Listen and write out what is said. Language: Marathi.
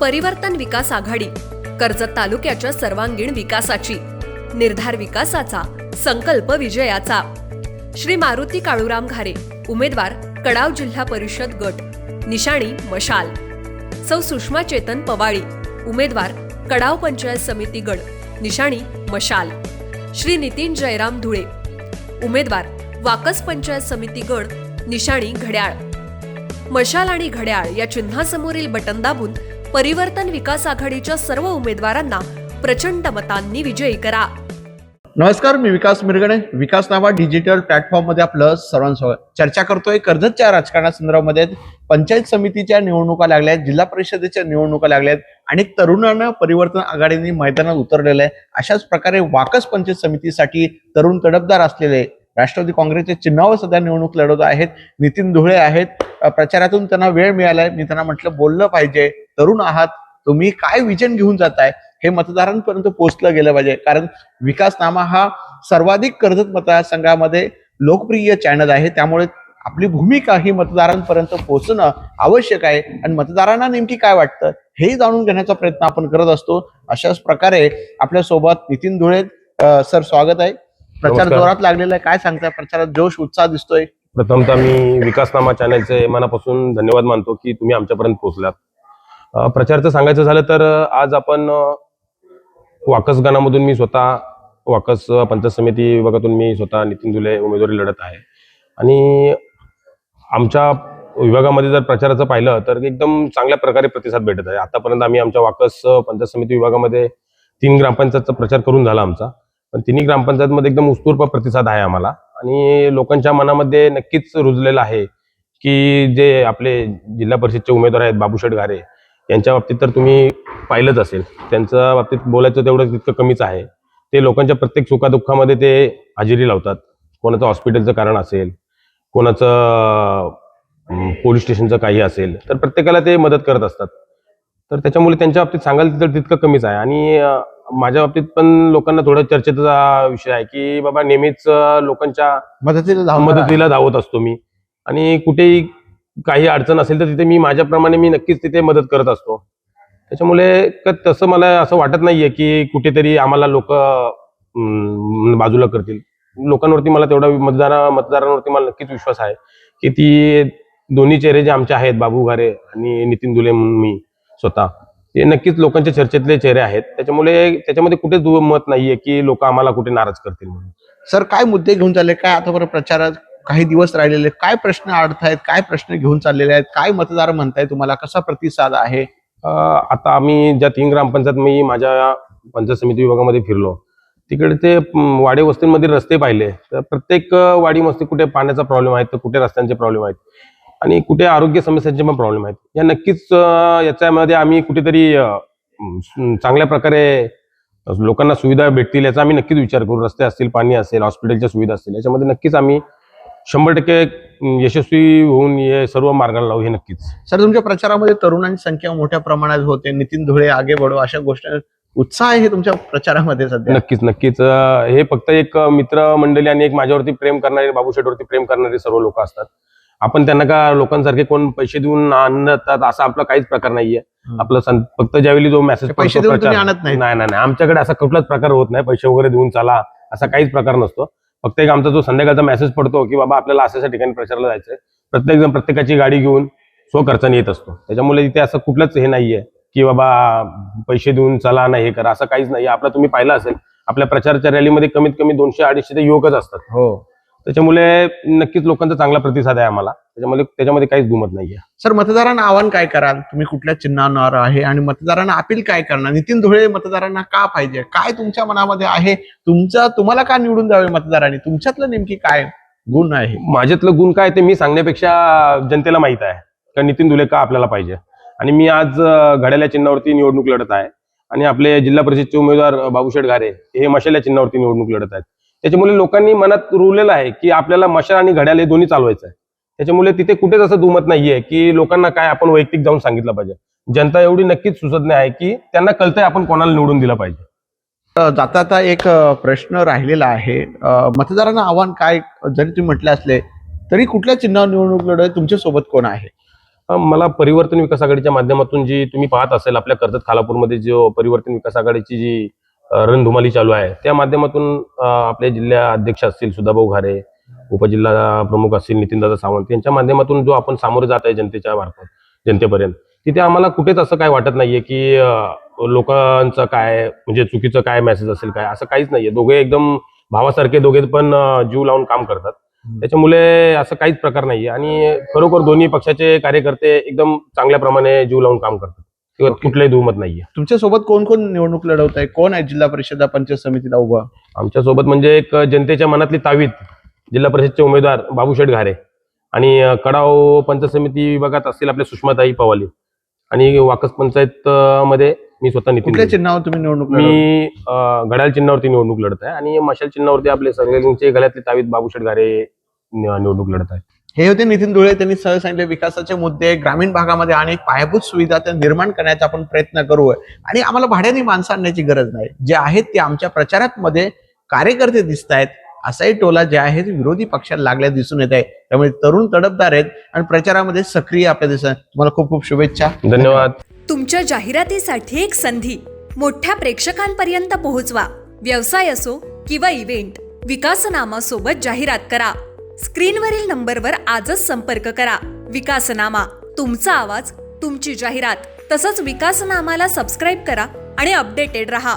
परिवर्तन विकास आघाडी, कर्जत तालुक्याच्या सर्वांगीण विकासाची, निर्धार विकासाचा, संकल्प विजयाचा। श्री मारुती काळूराम घारे, उमेदवार कडाव जिल्हा परिषद गट, निशाणी मशाल। सौ सुषमा चेतन पवाळी, उमेदवार कडाव पंचायत समिती गड, निशाणी मशाल। श्री नितीन जयराम धुळे, उमेदवार वाकस पंचायत समिती गड, निशाणी घड्याळ। मशाल आणि घड्याळ या चिन्हासमोरील बटन दाबून परिवर्तन विकास आघाडीच्या सर्व उमेदवारांना प्रचंड मतांनी विजयी करा। नमस्कार, मी विकास मिरगणे। विकास नावा डिजिटल प्लॅटफॉर्म मध्ये आपलं सर्वांसोबत चर्चा करतोय। कर्जतच्या राजकारणासंदर्भामध्ये पंचायत समितीच्या निवडणुका लागल्या आहेत, जिल्हा परिषदेच्या निवडणुका लागल्या आहेत, अनेक तरुणांना परिवर्तन आघाडीने मैदानात उतरलेलं आहे। अशाच प्रकारे वाकस पंचायत समितीसाठी तरुण तडफदार असलेले राष्ट्रवादी काँग्रेसचे चिन्हावर सध्या निवडणूक लढवत आहेत। नितीन धुळे आहेत, प्रचारातून त्यांना वेळ मिळालाय। मी त्यांना म्हटलं बोललं पाहिजे, तरुण आहात तुम्ही, काय विजन घेऊन जाताय हे मतदारांपर्यंत पोहोचलं गेलं पाहिजे। कारण विकासनामा हा सर्वाधिक कर्जत मतदारसंघामध्ये लोकप्रिय चॅनल आहे, त्यामुळे आपली भूमिका ही मतदारांपर्यंत पोहोचणं आवश्यक आहे आणि मतदारांना नेमकी काय वाटतं हे जाणून घेण्याचा प्रयत्न आपण करत असतो। अशाच प्रकारे आपल्या सोबत नितीन धुळे सर, स्वागत आहे। प्रचार जोरात लागलेला आहे, काय सांगताय? प्रचारात जोश उत्साह दिसतोय। प्रथमतः मी विकासनामा चॅनलचे मनापासून धन्यवाद मानतो की तुम्ही आमच्यापर्यंत पोहोचलात। प्रचारचं सांगायचं झालं तर आज आपण वाकस गणामधून मी स्वतः वाकस पंचायत समिती विभागातून मी स्वतः नितीन धुळे उमेदवारी लढत आहे आणि आमच्या विभागामध्ये जर प्रचाराचं पाहिलं तर एकदम चांगल्या प्रकारे प्रतिसाद भेटत आहे। आतापर्यंत आम्ही आमच्या वाकस पंचायत समिती विभागामध्ये 3 ग्रामपंचायतचा प्रचार करून झाला आमचा, पण 3 ग्रामपंचायतमध्ये एकदम उत्स्फूर्त प्रतिसाद आहे आम्हाला आणि लोकांच्या मनामध्ये नक्कीच रुजलेलं आहे की जे आपले जिल्हा परिषदचे उमेदवार आहेत बाबूशेठ घारे यांच्या बाबतीत तर तुम्ही पाहिलंच असेल, त्यांच्या बाबतीत बोलायचं तेवढं तितकं कमीच आहे। ते लोकांच्या प्रत्येक सुखादुःखामध्ये ते हजेरी लावतात। कोणाचं हॉस्पिटलचं कारण असेल, कोणाचं पोलीस स्टेशनचं काही असेल तर प्रत्येकाला ते मदत करत असतात। तर त्याच्यामुळे त्यांच्या बाबतीत सांगायला तर तितकं कमीच आहे। आणि माझ्या बाबतीत पण लोकांना थोडं चर्चेचा विषय आहे की बाबा नेहमीच लोकांच्या मदतीला धावत असतो मी आणि कुठेही काही अडचण असेल तर तिथे मी माझ्याप्रमाणे मी नक्कीच तिथे मदत करत असतो। त्याच्यामुळे तसं मला असं वाटत नाहीये की कुठेतरी आम्हाला लोक बाजूला करतील। लोकांवरती मला तेवढा मतदारांवरती मला नक्कीच विश्वास आहे की ती दोन्ही चेहरे जे आमचे आहेत, बाबू घारे आणि नितीन धुळे मी स्वतः, ते नक्कीच लोकांच्या चर्चेतले चेहरे आहेत। त्याच्यामुळे त्याच्यामध्ये कुठेच मत नाहीये की लोक आम्हाला कुठे नाराज करतील म्हणून। सर, काय मुद्दे घेऊन चालले, काय आतापर्यंत प्रचारात काही दिवस राहिलेले, काय प्रश्न अडतायत, काय प्रश्न घेऊन चाललेले आहेत, काय मतदार म्हणताय, तुम्हाला कसा प्रतिसाद आहे? आता आम्ही ज्या 3 ग्रामपंचायत मी माझ्या पंचायत समिती विभागामध्ये फिरलो, तिकडे ते वाडी वस्तींमध्ये रस्ते पाहिले तर प्रत्येक वाडी वस्ती कुठे पाण्याचा प्रॉब्लेम आहे तर कुठे रस्त्यांचे प्रॉब्लेम आहेत आणि कुठे आरोग्य समस्यांचे पण प्रॉब्लेम आहेत। या नक्कीच याच्यामध्ये आम्ही कुठेतरी चांगल्या प्रकारे लोकांना सुविधा भेटतील याचा आम्ही नक्कीच विचार करू। रस्ते असतील, पाणी असेल, हॉस्पिटलच्या सुविधा असतील, याच्यामध्ये नक्कीच आम्ही 100% यशस्वी होऊन हे सर्व मार्गाला लावू, हे नक्कीच। सर, तुमच्या प्रचारामध्ये तरुणांची संख्या मोठ्या प्रमाणात होते, नितीन धुळे आगे बढो अशा गोष्टी, उत्साह आहे तुमच्या प्रचारामध्ये सध्या? नक्कीच हे फक्त एक मित्र मंडळी आणि एक माझ्यावरती प्रेम करणारे, बाबूशेठवरती प्रेम करणारे सर्व लोक असतात। आपण त्यांना का लोकांसारखे कोण पैसे देऊन आणतात असा आपला काहीच प्रकार नाहीये। आपलं फक्त ज्यावेळी जो मेसेज पैसे देऊन तुम्ही आणत नाही? नाही, आमच्याकडे असा कुठलाच प्रकार होत नाही। पैसे वगैरे देऊन चला असा काहीच प्रकार नसतो। फक्त एक आमचा जो संध्याकाळचा मेसेज पडतो की बाबा आपल्याला अशा ठिकाणी प्रचाराला जायचंय, प्रत्येक जण प्रत्येकाची गाडी घेऊन स्वखर्चाने येत असतो। त्याच्यामुळे इथे असं कुठलंच हे नाहीये की बाबा पैसे देऊन चला ना हे करा, असं काहीच नाही। आपला तुम्ही पाहिलं असेल आपल्या प्रचाराच्या रॅलीमध्ये कमीत कमी 200-250 ते युवकच असतात। हो, त्याच्यामुळे नक्कीच लोकांचा चांगला प्रतिसाद आहे आम्हाला, त्याच्यामध्ये काहीच दुमत नाहीये। सर, मतदारांना आव्हान काय कराल? तुम्ही कुठल्या चिन्हावर आहे आणि मतदारांना अपील काय करणार? नितीन धुळे मतदारांना का पाहिजे? काय तुमच्या मनामध्ये आहे? तुम्हाला का निवडून द्यावे मतदारांनी? तुमच्यातलं नेमकी काय गुण आहे? माझ्यातलं गुण काय ते मी सांगण्यापेक्षा जनतेला माहित आहे का नितीन धुळे का आपल्याला पाहिजे। आणि मी आज घड्याळ्या चिन्हावरती निवडणूक लढत आहे आणि आपले जिल्हा परिषदचे उमेदवार बाबूशेठ घारे हे मशाल्या चिन्हावरती निवडणूक लढत आहेत। त्याच्यामुळे लोकांनी मनात रुळलेलं आहे की आपल्याला मशाल आणि घड्याळ हे दोन्ही चालवायचं आहे। त्याच्यामुळे तिथे कुठेच असं दुमत नाहीये की लोकांना काय आपण वैयक्तिक जाऊन सांगितलं पाहिजे। जनता एवढी नक्कीच सुसज्ञ आहे की त्यांना कळतंय आपण कोणाला निवडून दिलं पाहिजे। जाता एक प्रश्न राहिलेला आहे, मतदारांना आव्हान काय जरी तुम्ही म्हटले असले तरी कुठल्या चिन्हावर निवडणूक लढत तुमच्या सोबत कोण आहे? मला परिवर्तन विकास आघाडीच्या माध्यमातून जी तुम्ही पाहत असेल आपल्या कर्जत खालापूरमध्ये जो परिवर्तन विकास आघाडीची जी रणधुमाली चालू आहे त्या माध्यमातून आपले जिल्हा अध्यक्ष असतील सुधाभाऊ घारे, उपजिल्हा प्रमुख असतील नितीनदादा सावंत यांच्या माध्यमातून जो आपण सामोरे जात आहे जनतेच्या मार्फत जनतेपर्यंत, तिथे आम्हाला कुठेच असं काय वाटत नाहीये की लोकांचं काय म्हणजे चुकीचं काय मेसेज असेल काय, असं काहीच नाहीये. दोघे एकदम भावासारखे दोघे पण जीव लावून काम करतात. त्याच्यामुळे असं काहीच प्रकार नाहीये आणि खरोखर दोन्ही पक्षाचे कार्यकर्ते एकदम चांगल्या प्रमाणे जीव लावून काम करतात. किंवा कुठलंही दुमत नाहीये. तुमच्या सोबत कोण कोण निवडणूक लढवत आहे? कोण आहे जिल्हा परिषद पंचायत समितीला उभा? आमच्या सोबत म्हणजे एक जनतेच्या मनातली तावीत जिल्हा परिषदचे उमेदवार बाबूशेठ घारे आणि कडाव पंचायत समिती विभागात असतील आपल्या सुषमाताई पवाली आणि वाकस पंचायत मध्ये मी स्वतः नितीन कुठल्या चिन्हावर तुम्ही निवडणूक लढवत? मी घड्याळ चिन्हावरती निवडणूक लढत आहे आणि मशाल चिन्हावरती आपले सर्वेचे गळ्यातले तावीत बाबूशेठ घारे निवडणूक लढत आहे. हे होते नितीन धुळे. त्यांनी सहज सांगितले विकासाचे मुद्दे ग्रामीण भागामध्ये अनेक पायाभूत सुविधा त्या निर्माण करण्याचा आपण प्रयत्न करू आणि आम्हाला भाड्याने माणसं आणण्याची गरज नाही. जे आहेत ते आमच्या प्रचारात मध्ये कार्यकर्ते दिसत आहेत. असाही टोला जे आहे ते विरोधी पक्षाला लागल्या दिसून येत आहे. त्यामुळे तरुण तडफदार आहेत आणि प्रचारामध्ये सक्रिय आपल्या दिसत. तुम्हाला खूप खूप शुभेच्छा. धन्यवाद. तुमच्या जाहिरातीसाठी एक संधी मोठ्या प्रेक्षकांपर्यंत पोहोचवा. व्यवसाय असो किंवा इव्हेंट, विकासनामा सोबत जाहिरात करा. स्क्रीनवरील नंबरवर आजच संपर्क करा. विकासनामा, तुमचा आवाज, तुमची जाहिरात. तसंच विकासनामाला सबस्क्राईब करा आणि अपडेटेड रहा.